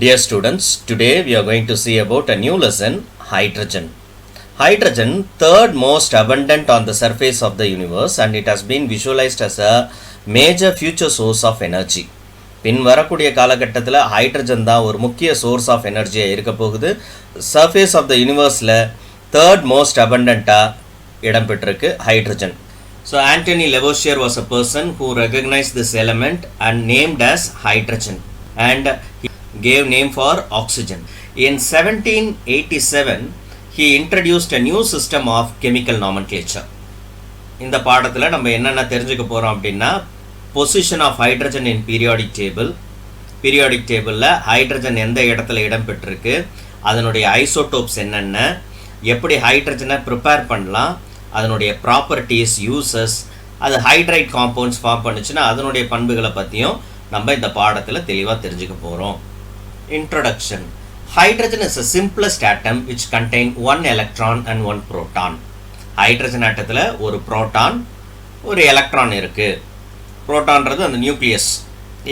Dear students, today we are going to see about a new lesson, hydrogen. Hydrogen, third most abundant on the surface of the universe, and it has been visualized as a major future source of energy. பின் வரக்கூடிய காலகட்டத்தில் hydrogen தான் ஒரு முக்கிய source of எனர்ஜியாக இருக்க போகுது. Surface of the யூனிவர்ஸில் third most அபண்டண்ட்டாக இடம்பெற்றிருக்கு hydrogen. So Anthony Lavoisier was a person who recognized this element and named as hydrogen, and he gave name for oxygen. In 1787, he introduced a new system of chemical nomenclature. இந்த பாடத்தில் நம்ம என்னென்ன தெரிஞ்சுக்க போகிறோம் அப்படின்னா, position of hydrogen in periodic table, periodic டேபிளில் hydrogen எந்த இடத்துல இடம்பெற்றிருக்கு, அதனுடைய ஐசோடோப்ஸ் என்னென்ன, எப்படி ஹைட்ரஜனை ப்ரிப்பேர் பண்ணலாம், அதனுடைய ப்ராப்பர்ட்டிஸ், யூசஸ், அது ஹைட்ரைட் காம்பவுண்ட்ஸ் ஃபார்ம் பண்ணுச்சுன்னா அதனுடைய பண்புகளை பற்றியும் நம்ம இந்த பாடத்தில் தெளிவாக தெரிஞ்சுக்க போகிறோம். Introduction. Hydrogen is the simplest atom which contain one electron and one proton. Hydrogen ஆட்டத்தில் ஒரு புரோட்டான் ஒரு எலக்ட்ரான் இருக்குது. புரோட்டான்றது அந்த நியூக்ளியஸ்,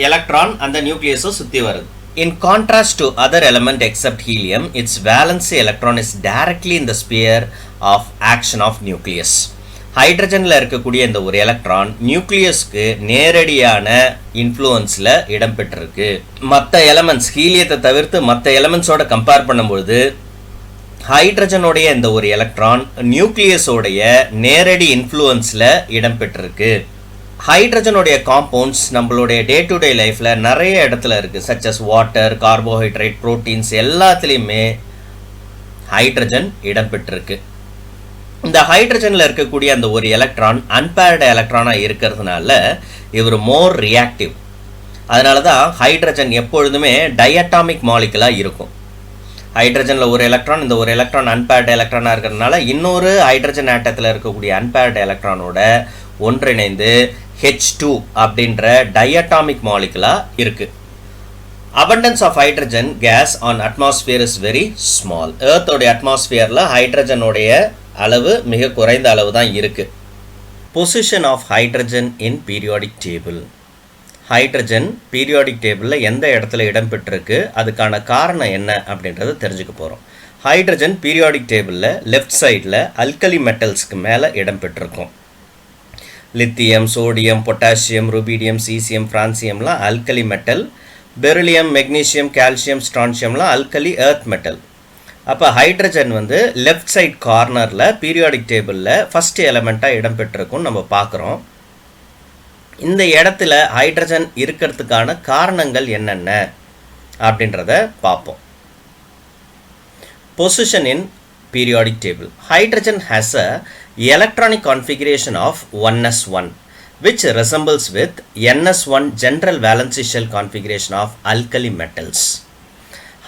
எலக்ட்ரான் அந்த நியூக்ளியஸை சுற்றி வருது. In contrast to other element except helium, its valency electron is directly in the sphere of action of nucleus. ஹைட்ரஜனில் இருக்கக்கூடிய இந்த ஒரு எலக்ட்ரான் நியூக்ளியஸ்க்கு நேரடியான இன்ஃப்ளூயன்ஸில் இடம்பெற்றிருக்கு. மற்ற எலமெண்ட்ஸ், ஹீலியத்தை தவிர்த்து மற்ற எலமெண்ட்ஸோட கம்பேர் பண்ணும்பொழுது ஹைட்ரஜனுடைய இந்த ஒரு எலக்ட்ரான் நியூக்ளியஸோடைய நேரடி இன்ஃப்ளூயன்ஸில் இடம்பெற்றிருக்கு. ஹைட்ரஜனுடைய காம்பவுண்ட்ஸ் நம்மளுடைய டே டு டே லைஃப்பில் நிறைய இடத்துல இருக்குது. Such as water, carbohydrate, proteins எல்லாத்துலேயுமே ஹைட்ரஜன் இடம்பெற்றிருக்கு. இந்த ஹைட்ரஜனில் இருக்கக்கூடிய அந்த ஒரு எலக்ட்ரான் அன்பேர்டு எலக்ட்ரானாக இருக்கிறதுனால இவர் மோர் ரியாக்டிவ். அதனால தான் ஹைட்ரஜன் எப்பொழுதுமே டைஅட்டாமிக் மாலிகுலாக இருக்கும். ஹைட்ரஜனில் ஒரு எலக்ட்ரான், இந்த ஒரு எலக்ட்ரான் அன்பேர்டு எலக்ட்ரானாக இருக்கிறதுனால இன்னொரு ஹைட்ரஜன் ஆட்டத்தில் இருக்கக்கூடிய அன்பேர்டு எலக்ட்ரானோட ஒன்றிணைந்து H2 அப்படின்ற டைஅட்டாமிக் மாலிகுலாக இருக்குது. abundance of hydrogen gas on atmosphere is very small. எர்த்தோடைய அட்மாஸ்பியரில் ஹைட்ரஜனுடைய அளவு மிக குறைந்த அளவு தான் இருக்குது. Position of hydrogen in periodic table. Hydrogen periodic டேபிளில் எந்த இடத்துல இடம்பெற்றிருக்கு, அதுக்கான காரணம் என்ன அப்படின்றத தெரிஞ்சுக்க போகிறோம். ஹைட்ரஜன் பீரியாடிக் டேபிளில் லெஃப்ட் சைடில் அல்கலி மெட்டல்ஸ்க்கு மேலே இடம்பெற்றிருக்கும். Lithium, sodium, potassium, rubidium, caesium, ஃப்ரான்சியம்லாம் alkali metal. Beryllium, magnesium, calcium, ஸ்ட்ரான்சியம்லாம் அல்கலி எர்த் மெட்டல். அப்போ ஹைட்ரஜன் வந்து லெஃப்ட் சைட் கார்னரில் பீரியாடிக் டேபிளில் ஃபஸ்ட் எலமெண்ட்டாக இடம்பெற்றிருக்குன்னு நம்ம பார்க்குறோம். இந்த இடத்துல ஹைட்ரஜன் இருக்கிறதுக்கான காரணங்கள் என்னென்ன அப்படின்றத பார்ப்போம். Position in periodic table. Hydrogen has a electronic configuration of 1s1 which resembles with ns1 general valency shell configuration of alkali metals.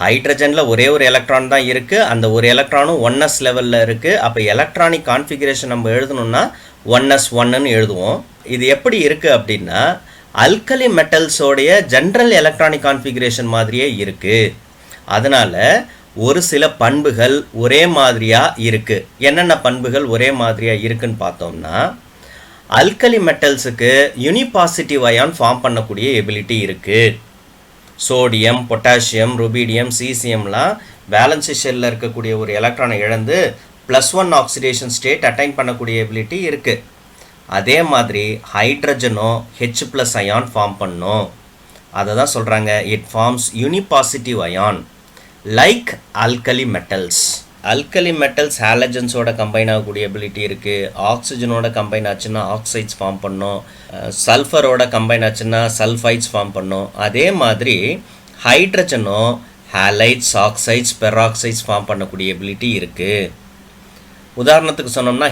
ஹைட்ரஜனில் ஒரே ஒரு எலக்ட்ரான் தான் இருக்குது. அந்த ஒரு எலக்ட்ரானும் 1s லெவலில் இருக்குது. அப்போ எலக்ட்ரானிக் கான்ஃபிகரேஷன் நம்ம எழுதணும்னா 1s1ன்னு எழுதுவோம். இது எப்படி இருக்குது அப்படின்னா அல்கலி மெட்டல்ஸோடைய ஜென்ரல் எலக்ட்ரானிக் கான்ஃபிகரேஷன் மாதிரியே இருக்குது. அதனால் ஒரு சில பண்புகள் ஒரே மாதிரியாக இருக்குது. என்னென்ன பண்புகள் ஒரே மாதிரியாக இருக்குன்னு பார்த்தோம்னா, அல்கலி மெட்டல்ஸுக்கு யூனிபாசிட்டிவ் அயான் ஃபார்ம் பண்ணக்கூடிய எபிலிட்டி இருக்குது. சோடியம், பொட்டாசியம், ருபீடியம், சீசியம்லாம் வேலன்சி ஷெல்லில் இருக்கக்கூடிய ஒரு எலக்ட்ரானை இழந்து +1 ஆக்சிடேஷன் ஸ்டேட் அட்டைன் பண்ணக்கூடிய எபிலிட்டி இருக்குது. அதே மாதிரி ஹைட்ரஜனும் H+ அயான் ஃபார்ம் பண்ணும். அதை தான் சொல்கிறாங்க, it forms unipositive ion like alkali metals. Alkali metals ஹாலஜன்ஸோட கம்பைன் ஆகக்கூடிய எபிலிட்டி இருக்குது. ஆக்சிஜனோட கம்பைன் ஆச்சுன்னா ஆக்சைட்ஸ் ஃபார்ம் பண்ணும். சல்ஃபரோட கம்பைன் ஆச்சுன்னா சல்ஃபைட்ஸ் ஃபார்ம் பண்ணும். அதே மாதிரி ஹைட்ரஜனும் ஹாலைட்ஸ், ஆக்சைட்ஸ், பெராக்சைட்ஸ் ஃபார்ம் பண்ணக்கூடிய எபிலிட்டி இருக்குது. உதாரணத்துக்கு சொன்னோம்னா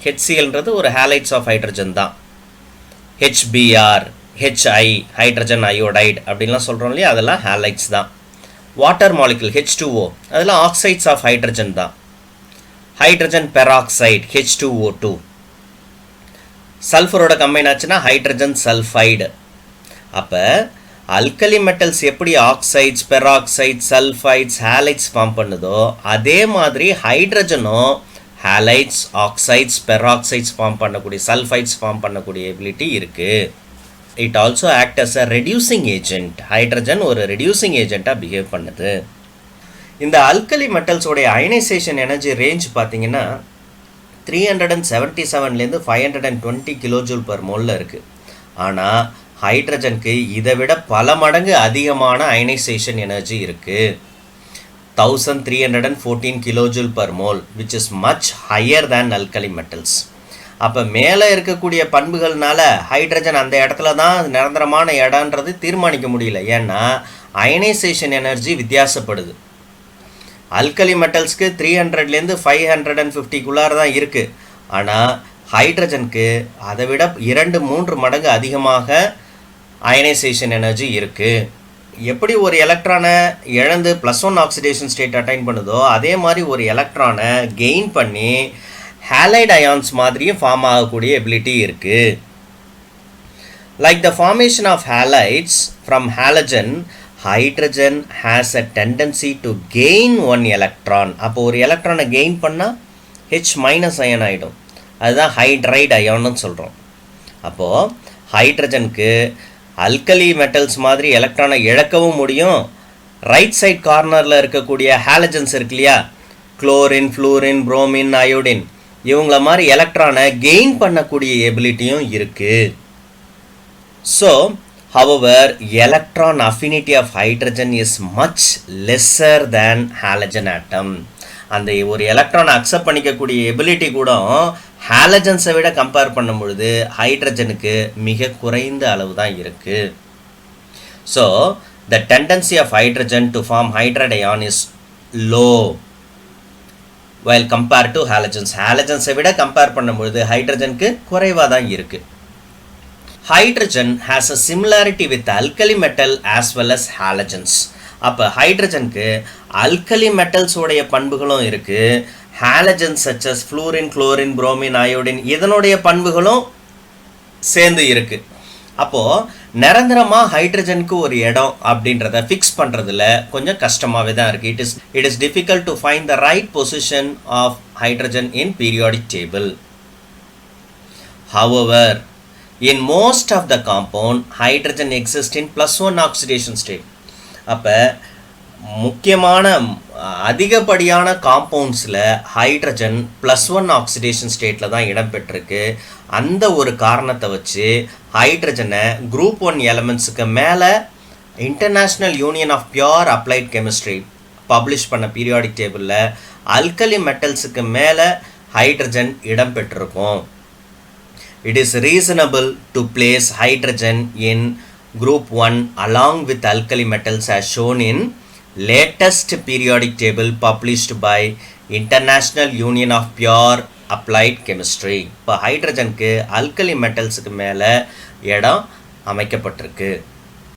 ஹெச்சிஎல்ன்றது ஒரு ஹாலைட்ஸ் ஆஃப் ஹைட்ரஜன் தான். HBr, HI, ஹைட்ரஜன் அயோடைடு அப்படின்லாம் சொல்கிறோம் இல்லையா, அதெல்லாம் ஹாலைட்ஸ் தான். வாட்டர் மாலிகுல் H2O அதெல்லாம் ஆக்சைட்ஸ் ஆஃப் ஹைட்ரஜன் தான். Hydrogen peroxide H2O2. சல்ஃபரோட கம்பைன் ஆச்சுன்னா ஹைட்ரஜன் சல்ஃபைடு. அப்போ அல்கலி மெட்டல்ஸ் எப்படி oxides, peroxides, sulphides, halides form பண்ணுதோ அதே மாதிரி ஹைட்ரஜனும் ஹாலைட்ஸ், ஆக்சைட்ஸ், பெராக்சைட்ஸ் ஃபார்ம் பண்ணக்கூடிய, சல்ஃபைட்ஸ் ஃபார்ம் பண்ணக்கூடிய எபிலிட்டி இருக்குது. it also act as a reducing agent. ஹைட்ரஜன் ஒரு reducing agent-ஆக பிஹேவ் பண்ணுது. இந்த அல்கலி மெட்டல்ஸோடைய அயனைசேஷன் எனர்ஜி ரேஞ்ச் பார்த்தீங்கன்னா 377லேருந்து 520 கிலோஜூல் பர் மோலில் இருக்குது. ஆனால் ஹைட்ரஜனுக்கு இதை விட பல மடங்கு அதிகமான அயனைசேஷன் எனர்ஜி இருக்குது. 1314 kilojoule per mole, which is much higher than alkali metals. அப்போ மேலே இருக்கக்கூடிய பண்புகள்னால ஹைட்ரஜன் அந்த இடத்துல தான் நிரந்தரமான இடன்றது தீர்மானிக்க முடியல. ஏன்னா அயனைசேஷன் எனர்ஜி வித்தியாசப்படுது. அல்கலி மெட்டல்ஸ்க்கு 300லேருந்து 550க்குள்ளார தான் இருக்குது. ஆனால் ஹைட்ரஜனுக்கு அதை விட 2-3 மடங்கு அதிகமாக அயனைசேஷன் எனர்ஜி இருக்குது. எப்படி ஒரு எலக்ட்ரானை இழந்து +1 ஆக்சிடேஷன் ஸ்டேட் அட்டைன் பண்ணுதோ அதே மாதிரி ஒரு எலக்ட்ரானை கெயின் பண்ணி ஹேலைட் அயான்ஸ் மாதிரியும் ஃபார்ம் ஆகக்கூடிய எபிலிட்டி இருக்குது. Like the formation of halides from halogen, hydrogen has a tendency to gain 1 electron. அப்போ ஒரு எலக்ட்ரானை கெயின் பண்ணால் H- அயன் ஆகிடும். அதுதான் ஹைட்ரைட் அயான்னு சொல்கிறோம். அப்போது ஹைட்ரஜனுக்கு அல்கலி மெட்டல்ஸ் மாதிரி எலக்ட்ரானை இழக்கவும் முடியும். ரைட் சைட் கார்னரில் இருக்கக்கூடிய ஹாலஜன்ஸ் இருக்கு இல்லையா, குளோரின், ஃப்ளூரின், புரோமின், அயோடின், இவங்கள மாதிரி எலக்ட்ரானை கெயின் பண்ணக்கூடிய எபிலிட்டியும் இருக்குது. So however, electron affinity of hydrogen is much lesser than halogen atom. அந்த ஒரு எலக்ட்ரானை அக்செப்ட் பண்ணிக்கக்கூடிய எபிலிட்டி கூட ஹாலஜன்ஸை விட கம்பேர் பண்ணும் பொழுது ஹைட்ரஜனுக்கு மிக குறைந்த அளவு தான் இருக்குது. So the tendency of hydrogen to form hydride ion is low while compared to halogens. ஹாலஜன்ஸை விட கம்பேர் பண்ணும் பொழுது ஹைட்ரஜனுக்கு குறைவாக தான் இருக்குது. Hydrogen has a similarity with alkali metal as well as halogens. அப்போ ஹைட்ரஜனுக்கு அல்கலி மெட்டல்ஸோடைய பண்புகளும் இருக்குது, halogens such as fluorine, chlorine, bromine, iodine இதனுடைய பண்புகளும் சேர்ந்து இருக்குது. அப்போது நிரந்தரமாக ஹைட்ரஜனுக்கு ஒரு இடம் அப்படின்றத ஃபிக்ஸ் பண்ணுறதுல கொஞ்சம் கஷ்டமாகவே தான் இருக்குது. It is difficult to find the right position of hydrogen in periodic table. However, in most of the compound, hydrogen exists in +1 oxidation state. அப்போ முக்கியமான அதிகப்படியான காம்பவுண்ட்ஸில் ஹைட்ரஜன் +1 ஆக்சிடேஷன் ஸ்டேட்டில் தான் இடம்பெற்றிருக்கு. அந்த ஒரு காரணத்தை வச்சு ஹைட்ரஜனை குரூப் 1 எலமெண்ட்ஸுக்கு மேலே international union of pure applied chemistry publish பண்ண பீரியாடிக் டேபிளில் அல்கலி மெட்டல்ஸுக்கு மேலே ஹைட்ரஜன் இடம்பெற்றிருக்கும். It is reasonable to place hydrogen in group 1 along with alkali metals as shown in latest periodic table published by International Union of Pure Applied Chemistry. இப்போ ஹைட்ரஜனுக்கு alkali மெட்டல்ஸுக்கு மேலே இடம் அமைக்கப்பட்டிருக்கு.